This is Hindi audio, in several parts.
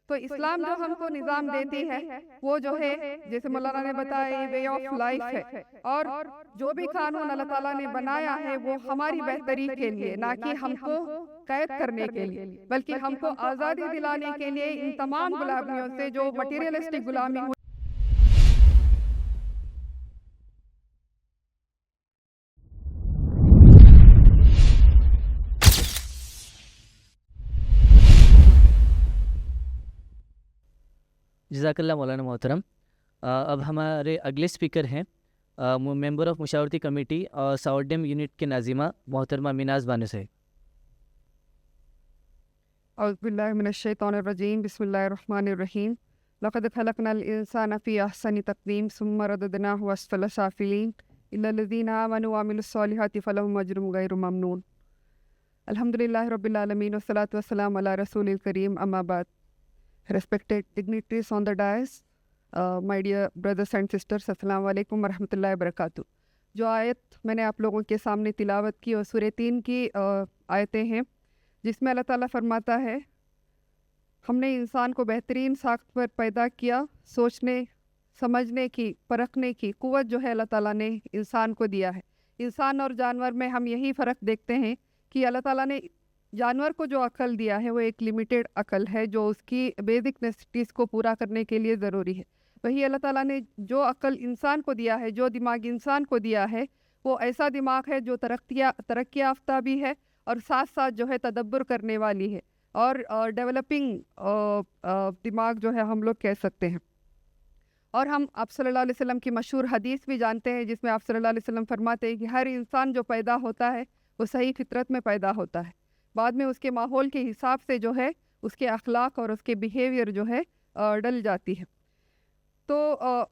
तो इस्लाम जो हमको निज़ाम देती है वो जो है, जैसे मौलाना ने बताया, ये वे ऑफ लाइफ है। और जो भी कानून अल्लाह ताला ने बनाया है वो हमारी बेहतरी के लिए, ना कि हमको कैद करने के लिए, बल्कि हमको आज़ादी दिलाने के लिए इन तमाम गुलामियों से, जो मटीरियलिस्टिक गुलामी हुई। जज़ाकल्लाह मौलाना मोहतरम। अब हमारे अगले स्पीकर हैं मेंबर ऑफ मुशावरती कमेटी और साउडम यूनिट के नाजिमा मोहतरमा मिनाज बानो से। औज़ुबिल्लाहिमिनश्शैतानिर्रजीम, बिस्मिल्लाहिर्रहमानिर्रहीम। लक़द खलक़नल इंसाना फ़ी अहसनि तक़वीम सुम्मा रददनाहु अस्फ़ला साफ़िलीन इल्लल्लज़ीना आमनू व अमिलुस्सॉलिहाति फ़लहुम अज्रुन गैरु ममनून। अल्हम्दुलिल्लाहि रब्बिल आलमीन वस्सलातु वस्सलामु अला रसूलिल करीम, अम्मा बाद। Respected dignitaries on the dais, my dear brothers and sisters, अस्सलामु अलैकुम वरहमतुल्लाहि वबरकातुहू। जो आयत मैंने आप लोगों के सामने तिलावत की और सूरह 3 की आयतें हैं, जिसमें अल्लाह ताला फरमाता है, हमने इंसान को बेहतरीन साख्त पर पैदा किया। सोचने समझने की, परखने की कुव्वत जो है अल्लाह ताला ने इंसान को दिया है। इंसान और जानवर में हम यही फ़र्क देखते हैं कि अल्लाह ताला ने जानवर को जो अकल दिया है वो एक लिमिटेड अकल है, जो उसकी बेसिक नेसेसिटीज़ को पूरा करने के लिए ज़रूरी है। वही अल्लाह ताला ने जो अकल इंसान को दिया है, जो दिमाग इंसान को दिया है, वो ऐसा दिमाग है जो तरक्की याफ्ता भी है और साथ साथ जो है तदब्बर करने वाली है, और डेवलपिंग दिमाग जो है हम लोग कह सकते हैं। और हम आप सल्लल्लाहु अलैहि वसल्लम की मशहूर हदीस भी जानते हैं, जिसमें आप सल्लल्लाहु अलैहि वसल्लम फरमाते हैं कि हर इंसान जो पैदा होता है वो सही फितरत में पैदा होता है। बाद में उसके माहौल के हिसाब से जो है उसके अखलाक और उसके बिहेवियर जो है डल जाती है। तो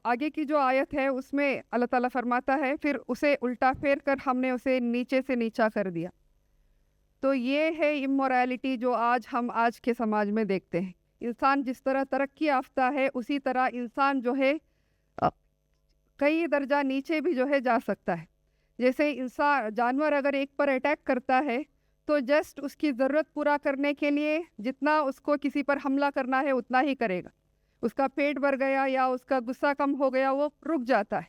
आगे की जो आयत है उसमें अल्लाह ताला फरमाता है, फिर उसे उल्टा फेर कर हमने उसे नीचे से नीचा कर दिया। तो ये है इमोरलिटी जो हम आज के समाज में देखते हैं। इंसान जिस तरह तरक्की याफ्ता है, उसी तरह इंसान जो है कई दर्जा नीचे भी जो है जा सकता है। जैसे इंसान जानवर अगर एक पर अटैक करता है तो जस्ट उसकी ज़रूरत पूरा करने के लिए जितना उसको किसी पर हमला करना है उतना ही करेगा। उसका पेट भर गया या उसका गुस्सा कम हो गया, वो रुक जाता है।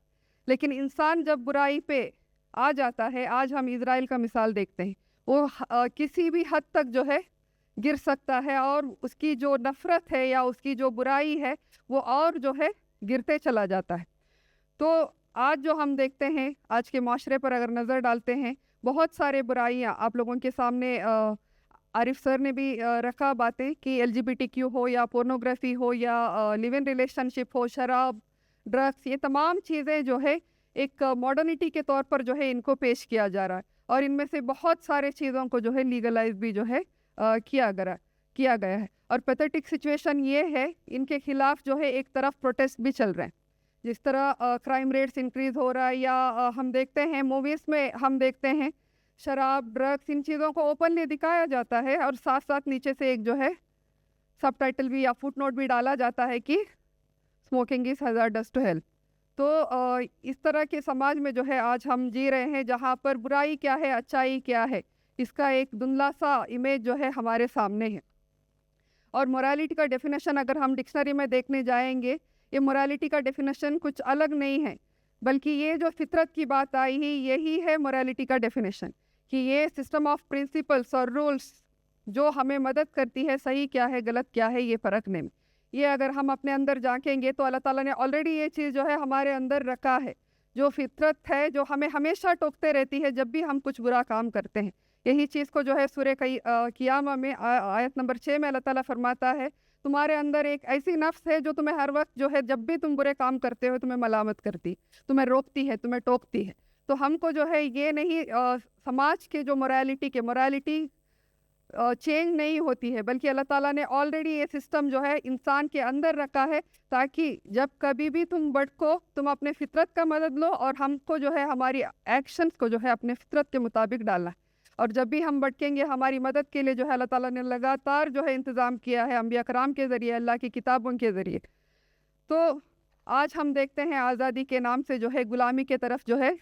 लेकिन इंसान जब बुराई पे आ जाता है, आज हम इज़राइल का मिसाल देखते हैं, वो किसी भी हद तक जो है गिर सकता है, और उसकी जो नफ़रत है या उसकी जो बुराई है वो और जो है गिरते चला जाता है। तो आज जो हम देखते हैं, आज के माशरे पर अगर नज़र डालते हैं, बहुत सारे बुराइयाँ आप लोगों के सामने आरिफ सर ने भी रखा बातें कि LGBTQ हो या पोर्नोग्राफी हो या लिव इन रिलेशनशिप हो, शराब, ड्रग्स, ये तमाम चीज़ें जो है एक मॉडर्निटी के तौर पर जो है इनको पेश किया जा रहा है, और इनमें से बहुत सारे चीज़ों को जो है लीगलाइज भी जो है किया गया है। और पैथेटिक सिचुएशन ये है, इनके खिलाफ जो है एक तरफ प्रोटेस्ट भी चल रहे हैं। जिस तरह क्राइम रेट्स इंक्रीज़ हो रहा है, या हम देखते हैं मूवीज़ में, हम देखते हैं शराब, ड्रग्स, इन चीज़ों को ओपनली दिखाया जाता है, और साथ साथ नीचे से एक जो है सबटाइटल भी या फुटनोट भी डाला जाता है कि smoking is hazardous to health. तो इस तरह के समाज में जो है आज हम जी रहे हैं, जहाँ पर बुराई क्या है, अच्छाई क्या है, इसका एक धुंधला सा इमेज जो है हमारे सामने है। और मोरालिटी का डेफिनेशन अगर हम डिक्शनरी में देखने जाएंगे, ये मोरालिटी का डेफिनेशन कुछ अलग नहीं है, बल्कि ये जो फितरत की बात आई है, यही है मोरालिटी का डेफिनेशन, कि ये सिस्टम ऑफ प्रिंसिपल्स और रूल्स जो हमें मदद करती है सही क्या है, गलत क्या है, ये परखने में। ये अगर हम अपने अंदर झांकेंगे तो अल्लाह ताला ने ऑलरेडी ये चीज़ जो है हमारे अंदर रखा है, जो फितरत है, जो हमें हमेशा टोकते रहती है जब भी हम कुछ बुरा काम करते हैं। यही चीज़ को जो है सूरह क़ियामा में आयत नंबर 6 में अल्लाह ताला फरमाता है, तुम्हारे अंदर एक ऐसी नफ्स है जो तुम्हें हर वक्त जो है जब भी तुम बुरे काम करते हो तुम्हें मलामत करती, तुम्हें रोकती है, तुम्हें टोकती है। तो हमको जो है ये नहीं, समाज के जो मोरालिटी चेंज नहीं होती है, बल्कि अल्लाह ताला ने ऑलरेडी ये सिस्टम जो है इंसान के अंदर रखा है, ताकि जब कभी भी तुम भटको तुम अपने फितरत का मदद लो, और हमको जो है हमारी एक्शंस को जो है अपने फितरत के मुताबिक डालना है। और जब भी हम भटकेंगे हमारी मदद के लिए जो है अल्लाह ताला ने लगातार जो है इंतज़ाम किया है अंबिया कराम के ज़रिए, अल्लाह की किताबों के ज़रिए। तो आज हम देखते हैं आज़ादी के नाम से जो है गुलामी के तरफ जो है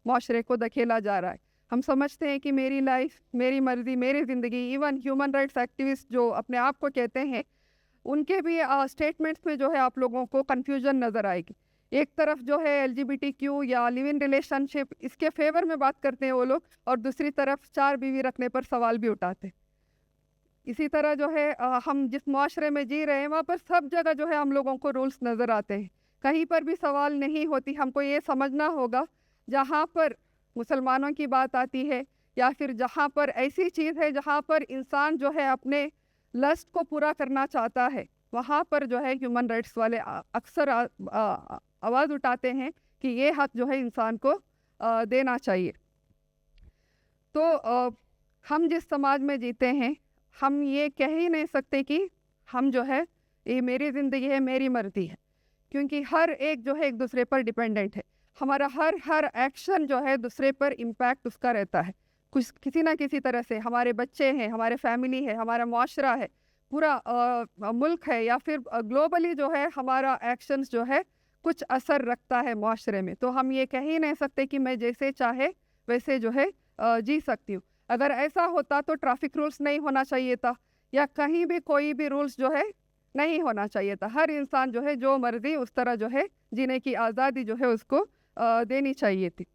माशरे को धकेला जा रहा है। हम समझते हैं कि मेरी लाइफ, मेरी मर्ज़ी, मेरी ज़िंदगी। इवन ह्यूमन राइट्स एक्टिविस्ट जो अपने आप को कहते हैं, उनके भी स्टेटमेंट्स में जो है आप लोगों को कन्फ्यूजन नज़र आएगी। एक तरफ जो है LGBTQ या लिव इन रिलेशनशिप इसके फेवर में बात करते हैं वो लोग, और दूसरी तरफ 4 बीवी रखने पर सवाल भी उठाते हैं। इसी तरह जो है हम जिस माशरे में जी रहे हैं वहाँ पर सब जगह जो है हम लोगों को रूल्स नज़र आते हैं, कहीं पर भी सवाल नहीं होती। हमको ये समझना होगा जहाँ पर मुसलमानों की बात आती है या फिर जहाँ पर ऐसी चीज़ है जहाँ पर इंसान जो है अपने लस्ट को पूरा करना चाहता है, वहाँ पर जो है ह्यूमन राइट्स वाले अक्सर आवाज़ उठाते हैं कि ये हक जो है इंसान को देना चाहिए। तो हम जिस समाज में जीते हैं, हम ये कह ही नहीं सकते कि हम जो है ये मेरी ज़िंदगी है, मेरी मर्ज़ी है, क्योंकि हर एक जो है एक दूसरे पर डिपेंडेंट है। हमारा हर एक्शन जो है दूसरे पर इम्पैक्ट उसका रहता है, कुछ किसी ना किसी तरह से। हमारे बच्चे हैं, हमारे फैमिली है, हमारा माशरा है, पूरा मुल्क है, या फिर ग्लोबली जो है हमारा एक्शंस जो है कुछ असर रखता है माशरे में। तो हम ये कह ही नहीं सकते कि मैं जैसे चाहे वैसे जो है जी सकती हूँ। अगर ऐसा होता तो ट्रैफिक रूल्स नहीं होना चाहिए था, या कहीं भी कोई भी रूल्स जो है नहीं होना चाहिए था। हर इंसान जो है जो मर्जी उस तरह जो है जीने की आज़ादी जो है उसको देनी चाहिए थी।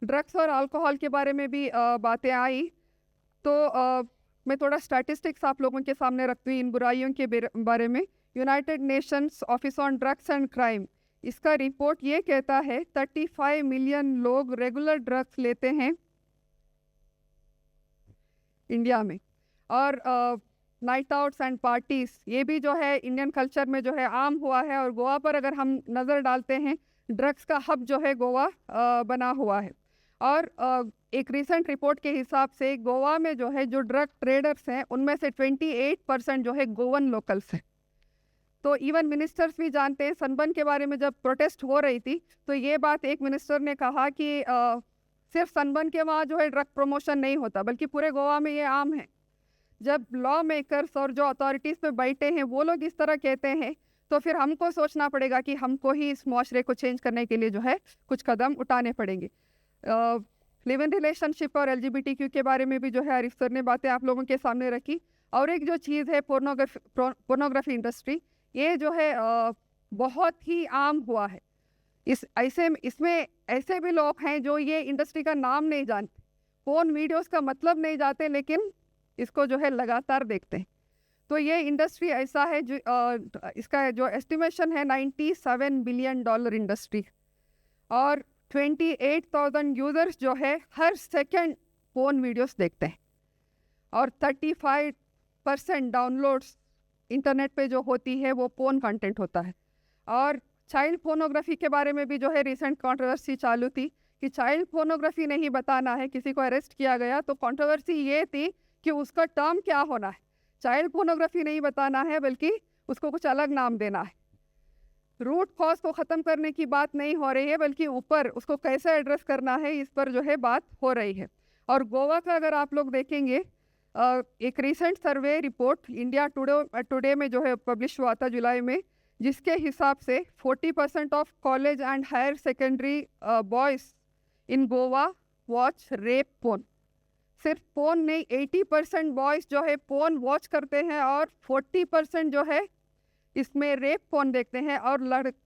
ड्रग्स और अल्कोहल के बारे में भी बातें आई, तो मैं थोड़ा स्टैटिस्टिक्स आप लोगों के सामने रखती हूँ इन बुराइयों के बारे में। United Nations office on drugs and crime, इसका रिपोर्ट ये कहता है 35 मिलियन लोग रेगुलर ड्रग्स लेते हैं इंडिया में। और नाइट आउट्स एंड पार्टीज़, ये भी जो है इंडियन कल्चर में जो है आम हुआ है। और गोवा पर अगर हम नज़र डालते हैं, ड्रग्स का हब जो है गोवा बना हुआ है। और एक रिसेंट रिपोर्ट के हिसाब से गोवा में जो है जो ड्रग ट्रेडर्स हैं उनमें से 28% जो है गोवन लोकल्स हैं। तो इवन मिनिस्टर्स भी जानते हैं। सनबर्न के बारे में जब प्रोटेस्ट हो रही थी तो ये बात एक मिनिस्टर ने कहा कि सिर्फ सनबर्न के वहाँ जो है ड्रग प्रमोशन नहीं होता, बल्कि पूरे गोवा में ये आम है। जब लॉ मेकर्स और जो अथॉरिटीज़ पे बैठे हैं वो लोग इस तरह कहते हैं, तो फिर हमको सोचना पड़ेगा कि हमको ही इस माशरे को चेंज करने के लिए जो है कुछ कदम उठाने पड़ेंगे। लिव इन रिलेशनशिप और LGBTQ के बारे में भी जो है आरिफ सर ने बातें आप लोगों के सामने रखी। और एक जो चीज़ है पोर्नोग्राफी इंडस्ट्री, ये जो है बहुत ही आम हुआ है। इसमें ऐसे भी लोग हैं जो ये इंडस्ट्री का नाम नहीं जानते, फोन वीडियोस का मतलब नहीं जानते, लेकिन इसको जो है लगातार देखते हैं। तो ये इंडस्ट्री ऐसा है जो इसका जो एस्टिमेशन है $97 बिलियन इंडस्ट्री, और 28,000 यूज़र्स जो है हर सेकंड फ़ोन वीडियोस देखते हैं, और 35% डाउनलोड्स इंटरनेट पे जो होती है वो पोर्न कंटेंट होता है। और चाइल्ड पोर्नोग्राफी के बारे में भी जो है रिसेंट कंट्रोवर्सी चालू थी कि चाइल्ड पोर्नोग्राफी नहीं बताना है। किसी को अरेस्ट किया गया तो कंट्रोवर्सी ये थी कि उसका टर्म क्या होना है। चाइल्ड पोर्नोग्राफी नहीं बताना है, बल्कि उसको कुछ अलग नाम देना है। रूट कॉज को ख़त्म करने की बात नहीं हो रही है, बल्कि ऊपर उसको कैसे एड्रेस करना है इस पर जो है बात हो रही है। और गोवा का अगर आप लोग देखेंगे, एक recent survey report India today में जो है पब्लिश हुआ था जुलाई में, जिसके हिसाब से 40% of college and higher secondary boys in Goa watch rape porn. सिर्फ पोर्न नहीं, 80% बॉयज़ जो है पोर्न वॉच करते हैं, और 40% जो है इसमें रेप पोर्न देखते हैं। और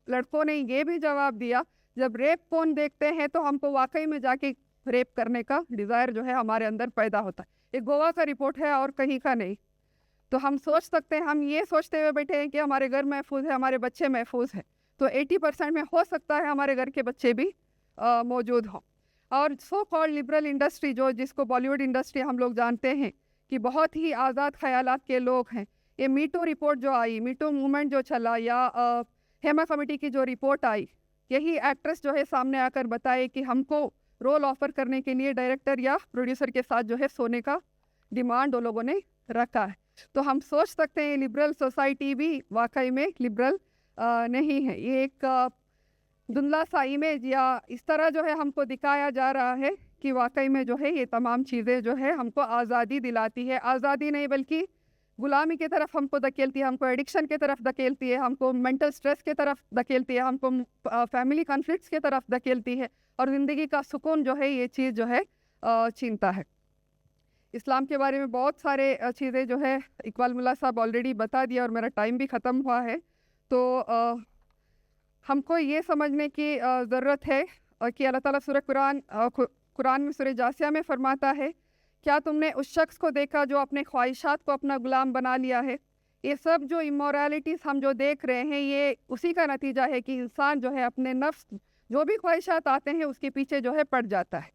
लड़कों ने ये भी जवाब दिया, जब रेप पोर्न देखते हैं तो हमको वाकई में जाके रेप करने का डिज़ायर जो है हमारे अंदर पैदा होता है। ये गोवा का रिपोर्ट है और कहीं का नहीं। तो हम सोच सकते हैं, हम ये सोचते हुए बैठे हैं कि हमारे घर महफूज है, हमारे बच्चे महफूज हैं, तो 80% में हो सकता है हमारे घर के बच्चे भी मौजूद हों। और सो कॉल्ड लिबरल इंडस्ट्री, जिसको बॉलीवुड इंडस्ट्री हम लोग जानते हैं कि बहुत ही आज़ाद ख्यालात के लोग हैं। ये मीटू रिपोर्ट जो आई, मीटू मूवमेंट जो चला, या हेमा कमेटी की जो रिपोर्ट आई, यही एक्ट्रेस जो है सामने आकर बताए कि हमको रोल ऑफर करने के लिए डायरेक्टर या प्रोड्यूसर के साथ जो है सोने का डिमांड वो लोगों ने रखा है। तो हम सोच सकते हैं लिबरल सोसाइटी भी वाकई में लिबरल नहीं है। ये एक धुंधला सा इमेज या इस तरह जो है हमको दिखाया जा रहा है कि वाकई में जो है ये तमाम चीज़ें जो है हमको आज़ादी दिलाती है। आज़ादी नहीं बल्कि गुलामी की तरफ हमको धकेलती है, हमको एडिक्शन की तरफ धकेलती है, हमको मेंटल स्ट्रेस की तरफ धकेलती है, हमको फैमिली कॉन्फ्लिक्ट्स की तरफ धकेलती है, और ज़िंदगी का सुकून जो है ये चीज़ जो है छीनता है। इस्लाम के बारे में बहुत सारे चीज़ें जो है इकबाल मुल्ला साहब ऑलरेडी बता दिया और मेरा टाइम भी ख़त्म हुआ है। तो हमको ये समझने की ज़रूरत है कि अल्लाह ताला सूरह कुरान में सूरह जासिया में फ़रमाता है, क्या तुमने उस शख्स को देखा जो अपने ख्वाहिशात को अपना गुलाम बना लिया है। ये सब जो इमोरलिटीज़ हम जो देख रहे हैं ये उसी का नतीजा है कि इंसान जो है अपने नफ्स जो भी ख्वाहिशात आते हैं उसके पीछे जो है पड़ जाता है।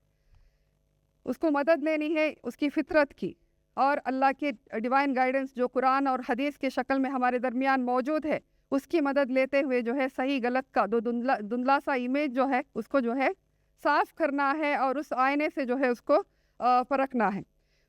उसको मदद लेनी है उसकी फितरत की, और अल्लाह के डिवाइन गाइडेंस जो कुरान और हदीस के शक्ल में हमारे दरमियान मौजूद है उसकी मदद लेते हुए जो है सही गलत का दो धुंधला सा इमेज जो है उसको जो है साफ़ करना है और उस आईने से जो है उसको परखना है।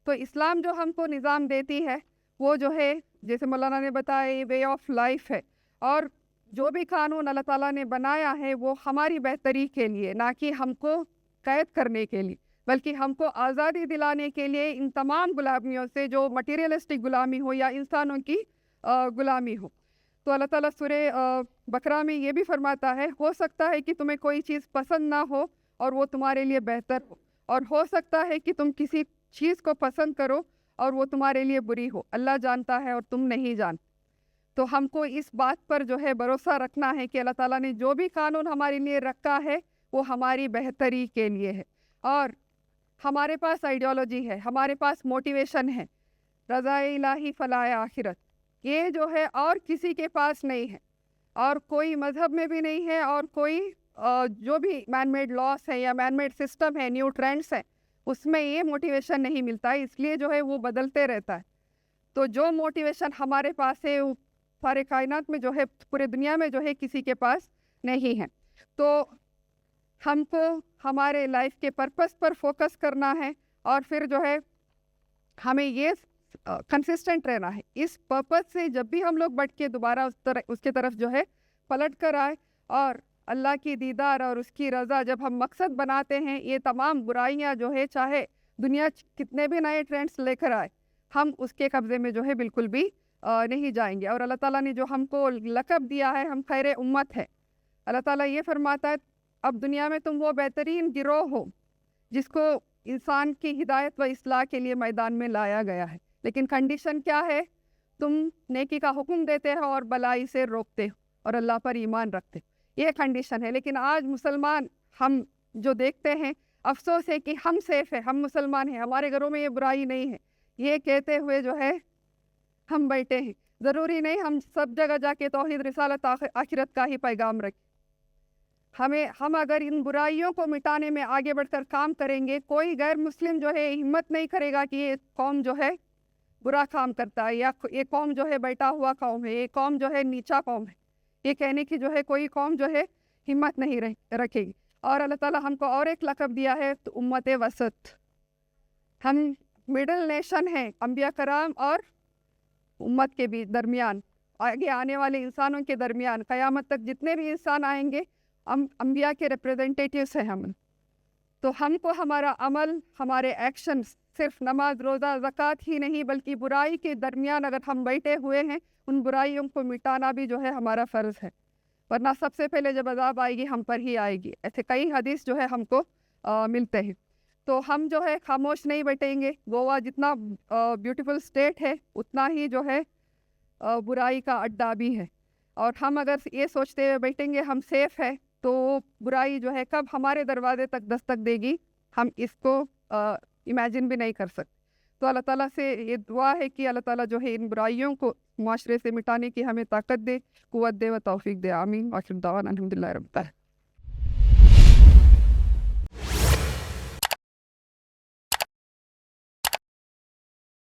तो इस्लाम जो हमको निज़ाम देती है वो जो है जैसे मौलाना ने बताया ये वे ऑफ लाइफ है, और जो भी कानून अल्लाह ताला ने बनाया है वो हमारी बेहतरी के लिए, ना कि हमको कैद करने के लिए, बल्कि हमको आज़ादी दिलाने के लिए इन तमाम गुलामियों से, जो मटीरियलिस्टिक गुलामी हो या इंसानों की गुलामी हो। तो अल्लाह ताला सूरह बकरा में ये भी फरमाता है, हो सकता है कि तुम्हें कोई चीज़ पसंद ना हो और वो तुम्हारे लिए बेहतर हो, और हो सकता है कि तुम किसी चीज़ को पसंद करो और वो तुम्हारे लिए बुरी हो। अल्लाह जानता है और तुम नहीं जानते। तो हमको इस बात पर जो है भरोसा रखना है कि अल्लाह ताला ने जो भी कानून हमारे लिए रखा है वो हमारी बेहतरी के लिए है, और हमारे पास आइडियोलॉजी है, हमारे पास मोटिवेशन है, रज़ा इलाही फलाह आखिरत, ये जो है और किसी के पास नहीं है, और कोई मज़हब में भी नहीं है, और कोई जो भी मैन मेड लॉस है या मैन मेड सिस्टम है, न्यू ट्रेंड्स हैं, उसमें ये मोटिवेशन नहीं मिलता है, इसलिए जो है वो बदलते रहता है। तो जो मोटिवेशन हमारे पास है वो सारे कायनात में जो है, पूरे दुनिया में जो है किसी के पास नहीं है। तो हमको हमारे लाइफ के पर्पस पर फोकस करना है, और फिर जो है हमें ये कंसिस्टेंट रहना है इस पर्पस से। जब भी हम लोग बढ़ के दोबारा उसके तरफ जो है पलट कर आए, और अल्लाह की दीदार और उसकी रज़ा जब हम मकसद बनाते हैं, ये तमाम बुराइयां जो है चाहे दुनिया कितने भी नए ट्रेंड्स लेकर आए, हम उसके कब्ज़े में जो है बिल्कुल भी नहीं जाएंगे। और अल्लाह ताला ने जो हमको लक़ब दिया है, हम खैर उम्मत है। अल्लाह ताला ये फरमाता है, अब दुनिया में तुम वो बेहतरीन गिरोह हो जिसको इंसान की हिदायत व इस्लाह के लिए मैदान में लाया गया है। लेकिन कंडीशन क्या है? तुम नेकी का हुक्म देते हो और भलाई से रोकते हो और अल्लाह पर ईमान रखते हो, ये कंडीशन है। लेकिन आज मुसलमान हम जो देखते हैं, अफसोस है कि हम सेफ है, हम मुसलमान हैं, हमारे घरों में ये बुराई नहीं है, ये कहते हुए जो है हम बैठे हैं। ज़रूरी नहीं हम सब जगह जाके तौहीद रिसालत आखिरत का ही पैगाम रखें। हम अगर इन बुराइयों को मिटाने में आगे बढ़कर काम करेंगे, कोई गैर मुस्लिम जो है हिम्मत नहीं करेगा कि ये कौम जो है बुरा काम करता है, या ये कौम जो है बैठा हुआ कौम है, ये कौम जो है नीचा कौम है, ये कहने की जो है कोई कौम जो है हिम्मत नहीं रखेगी। और अल्लाह ताला हमको और एक लक़ब दिया है, तो उम्मत वसत, हम मिडल नेशन हैं, अंबिया कराम और उम्मत के भी दरमियान, आगे आने वाले इंसानों के दरमियान, क़यामत तक जितने भी इंसान आएंगे अंबिया के रिप्रेजेंटेटिव्स हैं हम। तो हमको हमारा अमल, हमारे एक्शंस, सिर्फ नमाज रोज़ा ज़कात ही नहीं, बल्कि बुराई के दरमियान अगर हम बैठे हुए हैं, उन बुराइयों को मिटाना भी जो है हमारा फ़र्ज़ है, वरना सबसे पहले जब अज़ाब आएगी हम पर ही आएगी। ऐसे कई हदीस जो है हमको मिलते हैं। तो हम जो है खामोश नहीं बैठेंगे। गोवा जितना ब्यूटीफुल स्टेट है, उतना ही जो है बुराई का अड्डा भी है, और हम अगर ये सोचते हुए बैठेंगे हम सेफ़ है, तो बुराई जो है कब हमारे दरवाजे तक दस्तक देगी, हम इसको इमेजिन भी नहीं कर सकते। तो अल्लाह ताला से ये दुआ है कि अल्लाह ताला जो है इन बुराइयों को माशरे से मिटाने की हमें ताकत दे, कुव्वत दे व तौफीक दे। आमीन। आखिर दावाना अल्हम्दुलिल्लाह रब्बिल आलमीन।